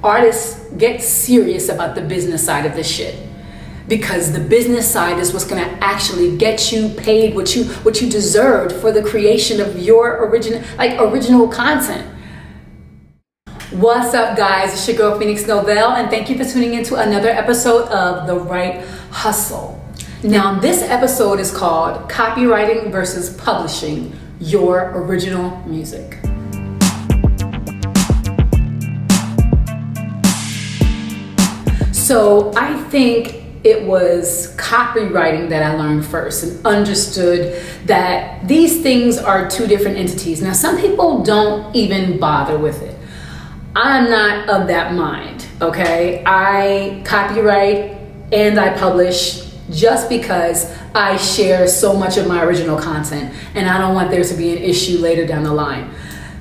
artists get serious about the business side of this shit. Because the business side is what's gonna actually get you paid what you deserved for the creation of your original content. What's up, guys? It's your girl Phoenix Novell, and thank you for tuning in to another episode of The Right Hustle. Now, this episode is called Copywriting versus Publishing Your Original Music. So I think it was copywriting that I learned first and understood that these things are two different entities. Now, some people don't even bother with it. I'm not of that mind, okay? I copyright and I publish just because I share so much of my original content and I don't want there to be an issue later down the line.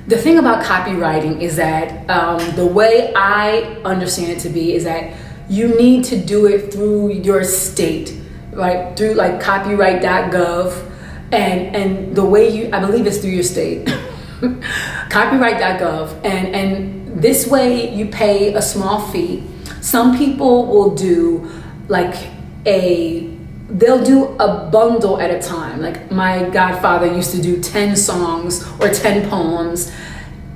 The thing about copywriting is that the way I understand it to be is that you need to do it through your state, right? Through like copyright.gov and the way I believe it's through your state, copyright.gov. And this way you pay a small fee. Some people will do they'll do a bundle at a time. Like my godfather used to do 10 songs or 10 poems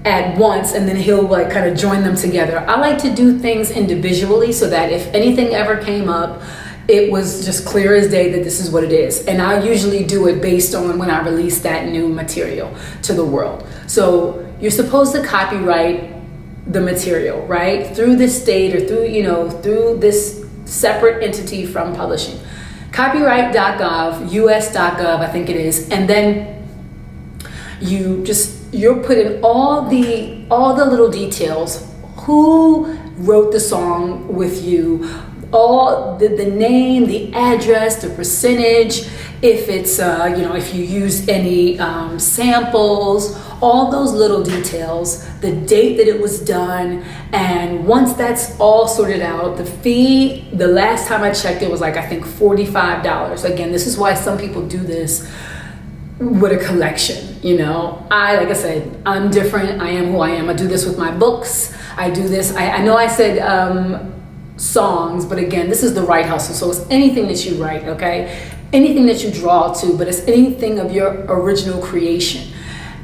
at once, and then he'll kind of join them together. I like to do things individually so that if anything ever came up, it was just clear as day that this is what it is. And I usually do it based on when I release that new material to the world. So you're supposed to copyright the material, right? Through this state or through this separate entity from publishing. Copyright.gov, us.gov, I think it is. And then you're putting all the little details, who wrote the song with you, all the name, the address, the percentage, if it's if you use any samples, all those little details, the date that it was done. And once that's all sorted out, the fee, the last time I checked, it was I think $45. Again, this is why some people do this with a collection. Like I said, I'm different. I am who I am. I do this with my books. I do this. I know I said songs, but again, this is the right hustle. So it's anything that you write, okay? Anything that you draw to, but it's anything of your original creation.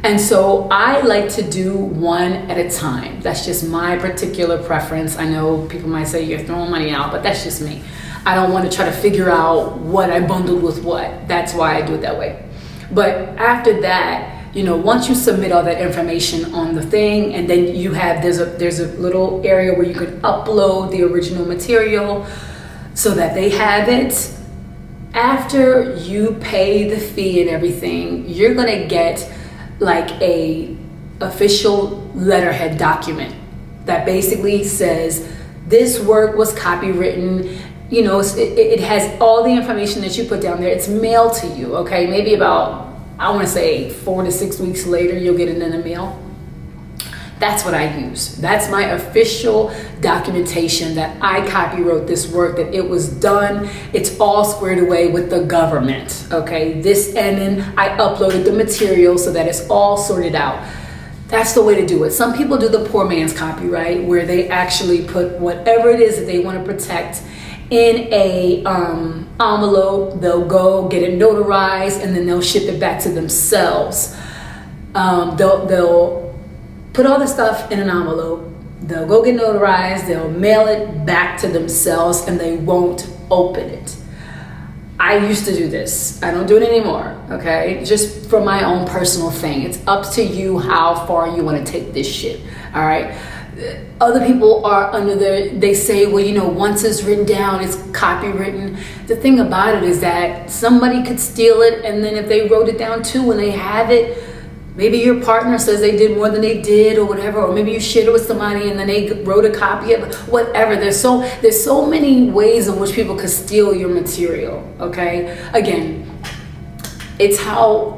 And so I like to do one at a time. That's just my particular preference. I know people might say you're throwing money out, but that's just me. I don't want to try to figure out what I bundled with what. That's why I do it that way. But after that, once you submit all that information on the thing, and then you have, there's a little area where you can upload the original material so that they have it. After you pay the fee and everything, you're gonna get a official letterhead document that basically says this work was copywritten. It has all the information that you put down there. It's mailed to you, okay? Maybe about, I want to say 4 to 6 weeks later, you'll get it in the mail. That's what I use. That's my official documentation that I copywrote this work, that it was done. It's all squared away with the government, okay? And then I uploaded the material so that it's all sorted out. That's the way to do it. Some people do the poor man's copyright, where they actually put whatever it is that they want to protect in a envelope. They'll go get it notarized, and then they'll ship it back to themselves. They'll put all the stuff in an envelope, they'll go get notarized, they'll mail it back to themselves, and they won't open it. I used to do this. I don't do it anymore, okay? Just for my own personal thing. It's up to you how far you want to take this shit, all right? Other people are they say, well, once it's written down, it's copywritten. The thing about it is that somebody could steal it, and then if they wrote it down too, when they have it, maybe your partner says they did more than they did or whatever, or maybe you shared it with somebody and then they wrote a copy of it, whatever. There's so many ways in which people could steal your material, okay? Again, it's how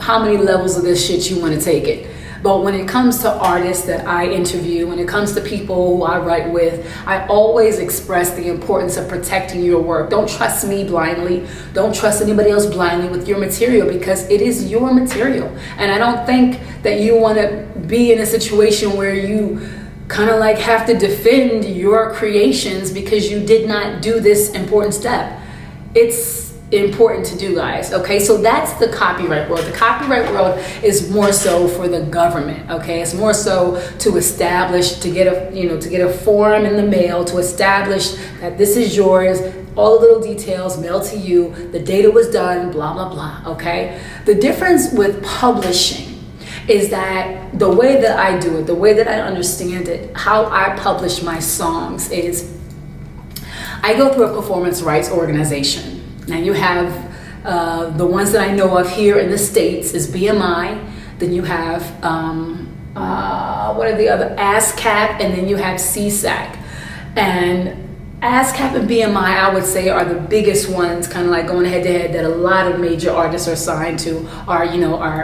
many levels of this shit you want to take it. But when it comes to artists that I interview, when it comes to people who I write with, I always express the importance of protecting your work. Don't trust me blindly. Don't trust anybody else blindly with your material, because it is your material. And I don't think that you want to be in a situation where you kind of like have to defend your creations because you did not do this important step. It's important to do, guys. Okay, so that's the copyright world. The copyright world is more so for the government. Okay, it's more so to establish, to get a form in the mail to establish that this is yours, all the little details mailed to you, the date it was done, blah blah blah. Okay, the difference with publishing is that the way that I do it, the way that I understand it, how I publish my songs is I go through a performance rights organization. Now you have the ones that I know of here in the States is BMI, then you have, what are the other, ASCAP, and then you have SESAC. And ASCAP and BMI, I would say, are the biggest ones, kind of like going head to head, that a lot of major artists are signed to, are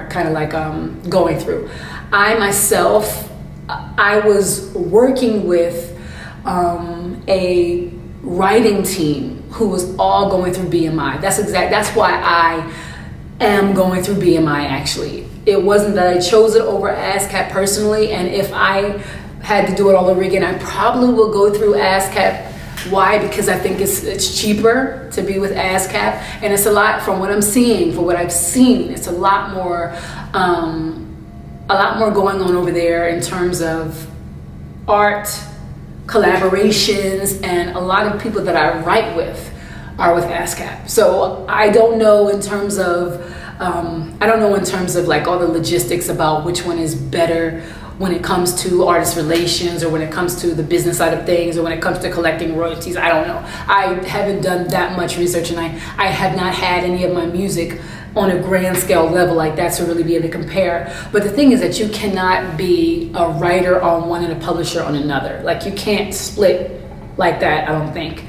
kind of like going through. I myself, I was working with a writing team who was all going through BMI. That's why I am going through BMI, actually. It wasn't that I chose it over ASCAP personally, and if I had to do it all over again, I probably will go through ASCAP. Why? Because I think it's cheaper to be with ASCAP, and it's a lot, from what I'm seeing, for what I've seen, it's a lot more going on over there in terms of art, collaborations, and a lot of people that I write with are with ASCAP. So I don't know in terms of like all the logistics about which one is better when it comes to artist relations, or when it comes to the business side of things, or when it comes to collecting royalties. I don't know. I haven't done that much research, and I have not had any of my music on a grand scale level like that to really be able to compare. But the thing is that you cannot be a writer on one and a publisher on another. Like, you can't split like that, I don't think.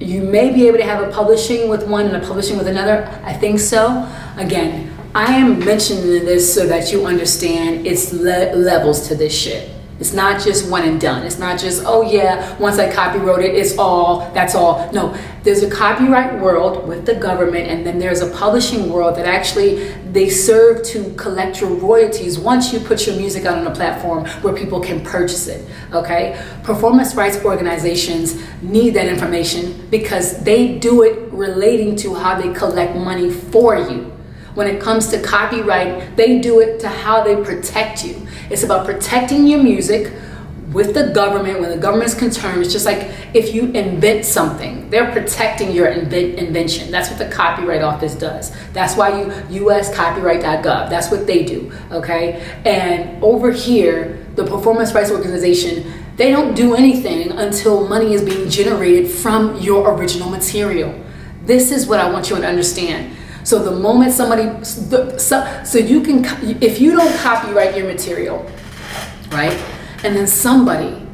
You may be able to have a publishing with one and a publishing with another. I think so. Again, I am mentioning this so that you understand it's levels to this shit. It's not just one and done. It's not just, oh yeah, once I copyright it, that's all. No, there's a copyright world with the government, and then there's a publishing world that actually, they serve to collect your royalties once you put your music out on a platform where people can purchase it, okay? Performance rights organizations need that information because they do it relating to how they collect money for you. When it comes to copyright, they do it to how they protect you. It's about protecting your music with the government. When the government's concerned, it's just like if you invent something, they're protecting your invention. That's what the Copyright Office does. That's why uscopyright.gov, that's what they do, okay? And over here, the Performance Rights Organization, they don't do anything until money is being generated from your original material. This is what I want you to understand. So the moment if you don't copyright your material, right? And then somebody,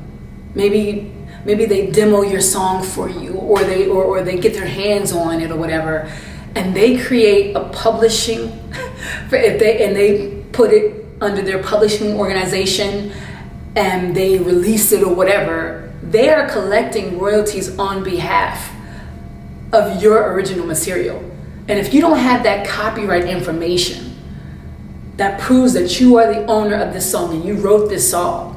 maybe they demo your song for you, or they get their hands on it or whatever, and they create a publishing, and they put it under their publishing organization, and they release it or whatever, they are collecting royalties on behalf of your original material. And if you don't have that copyright information that proves that you are the owner of this song and you wrote this song,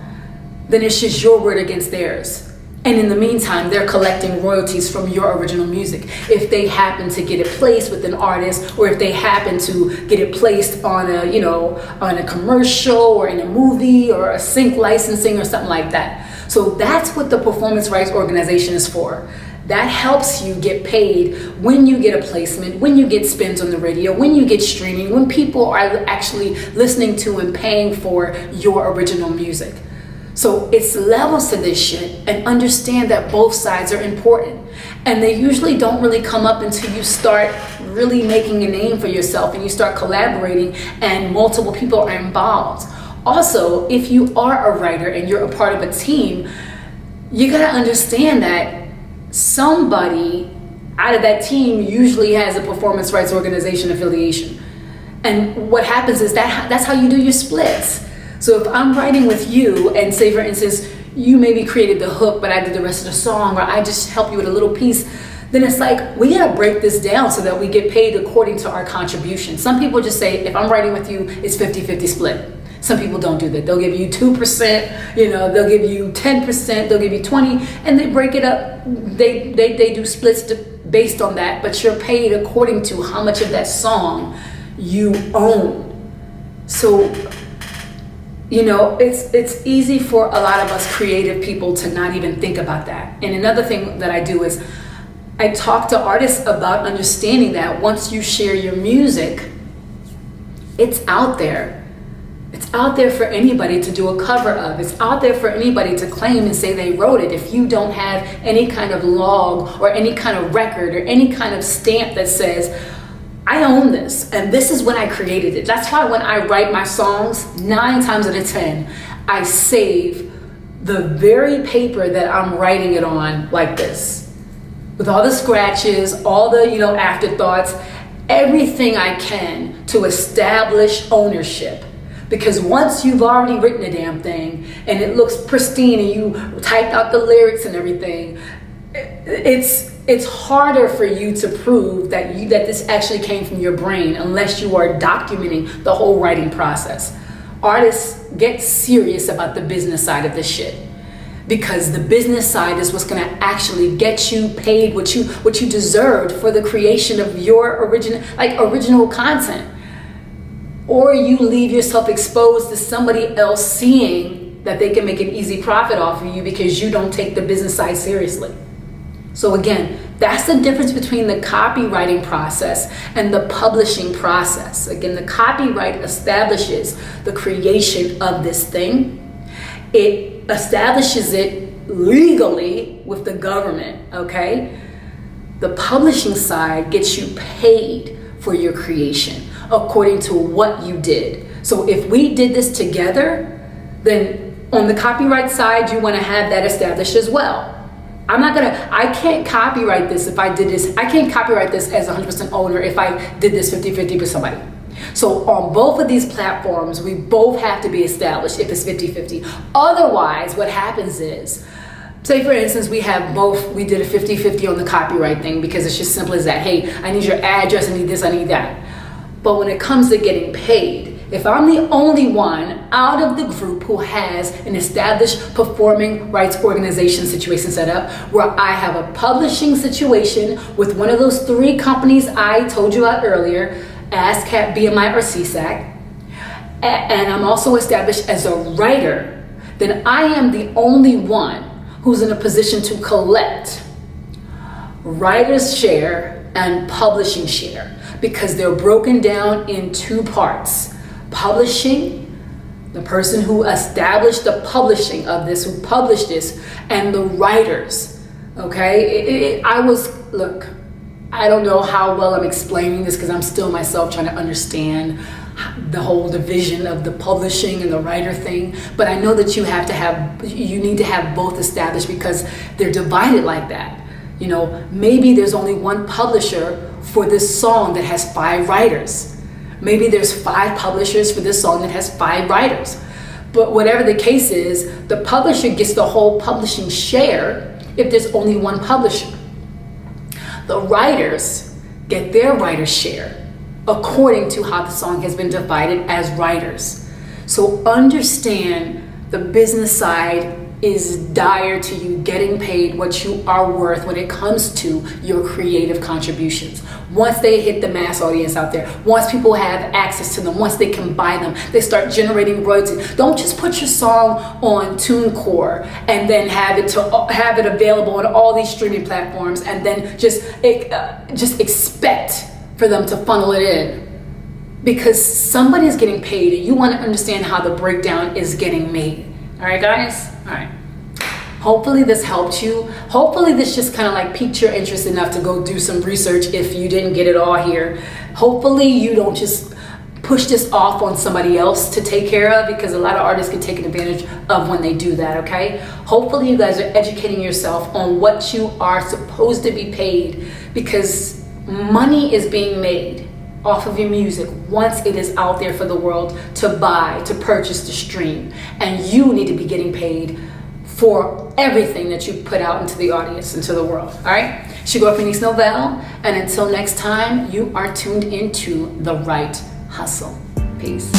then it's just your word against theirs. And in the meantime, they're collecting royalties from your original music. If they happen to get it placed with an artist, or if they happen to get it placed on a commercial or in a movie or a sync licensing or something like that. So that's what the Performance Rights Organization is for. That helps you get paid when you get a placement, when you get spins on the radio, when you get streaming, when people are actually listening to and paying for your original music. So it's levels to this shit, and understand that both sides are important. And they usually don't really come up until you start really making a name for yourself and you start collaborating and multiple people are involved. Also, if you are a writer and you're a part of a team, you gotta understand that somebody out of that team usually has a Performance Rights Organization affiliation. And what happens is that's how you do your splits. So if I'm writing with you, and say for instance, you maybe created the hook, but I did the rest of the song, or I just help you with a little piece, then it's like, we gotta break this down so that we get paid according to our contribution. Some people just say, if I'm writing with you, it's 50-50 split. Some people don't do that. They'll give you 2%, they'll give you 10%, they'll give you 20, and they break it up. They do splits based on that, but you're paid according to how much of that song you own. So, it's easy for a lot of us creative people to not even think about that. And another thing that I do is I talk to artists about understanding that once you share your music, it's out there. It's out there for anybody to do a cover of. It's out there for anybody to claim and say they wrote it. If you don't have any kind of log or any kind of record or any kind of stamp that says, I own this, and this is when I created it. That's why when I write my songs, 9 times out of 10, I save the very paper that I'm writing it on like this, with all the scratches, all the afterthoughts, everything I can to establish ownership. Because once you've already written a damn thing and it looks pristine and you typed out the lyrics and everything, it's harder for you to prove that this actually came from your brain unless you are documenting the whole writing process. Artists, get serious about the business side of this shit, because the business side is what's going to actually get you paid what you deserved for the creation of your original content. Or you leave yourself exposed to somebody else seeing that they can make an easy profit off of you because you don't take the business side seriously. So again, that's the difference between the copywriting process and the publishing process. Again, the copyright establishes the creation of this thing. It establishes it legally with the government, okay? The publishing side gets you paid for your creation according to what you did. So if we did this together, then on the copyright side, you want to have that established as well. I can't copyright this if I did this. I can't copyright this as 100% owner if I did this 50-50 with somebody. So on both of these platforms, we both have to be established if it's 50-50. Otherwise, what happens is, say for instance, we did a 50-50 on the copyright thing because it's just simple as that. Hey, I need your address, I need this, I need that. But when it comes to getting paid, if I'm the only one out of the group who has an established performing rights organization situation set up, where I have a publishing situation with one of those 3 companies I told you about earlier, ASCAP, BMI, or CSAC, and I'm also established as a writer, then I am the only one who's in a position to collect writer's share and publishing share, because they're broken down in 2 parts. Publishing, the person who established the publishing of this, who published this, and the writers, okay? I don't know how well I'm explaining this because I'm still myself trying to understand the whole division of the publishing and the writer thing, but I know that you need to have both established because they're divided like that. Maybe there's only one publisher for this song that has 5 writers. Maybe there's 5 publishers for this song that has 5 writers. But whatever the case is, the publisher gets the whole publishing share if there's only one publisher. The writers get their writer's share according to how the song has been divided as writers. So understand the business side is dire to you getting paid what you are worth when it comes to your creative contributions. Once they hit the mass audience out there, once people have access to them, once they can buy them, they start generating royalties. Don't just put your song on TuneCore and then have it available on all these streaming platforms and then just expect for them to funnel it in. Because somebody's getting paid and you want to understand how the breakdown is getting made. All right, guys? All right. Hopefully this helped you. Hopefully this just kind of piqued your interest enough to go do some research if you didn't get it all here. Hopefully you don't just push this off on somebody else to take care of, because a lot of artists can take advantage of when they do that, okay? Hopefully you guys are educating yourself on what you are supposed to be paid, because money is being made off of your music once it is out there for the world to buy, to purchase, to stream. And you need to be getting paid for everything that you put out into the audience, into the world. All right? It's your girl, Fenice Novell. And until next time, you are tuned into The Right Hustle. Peace.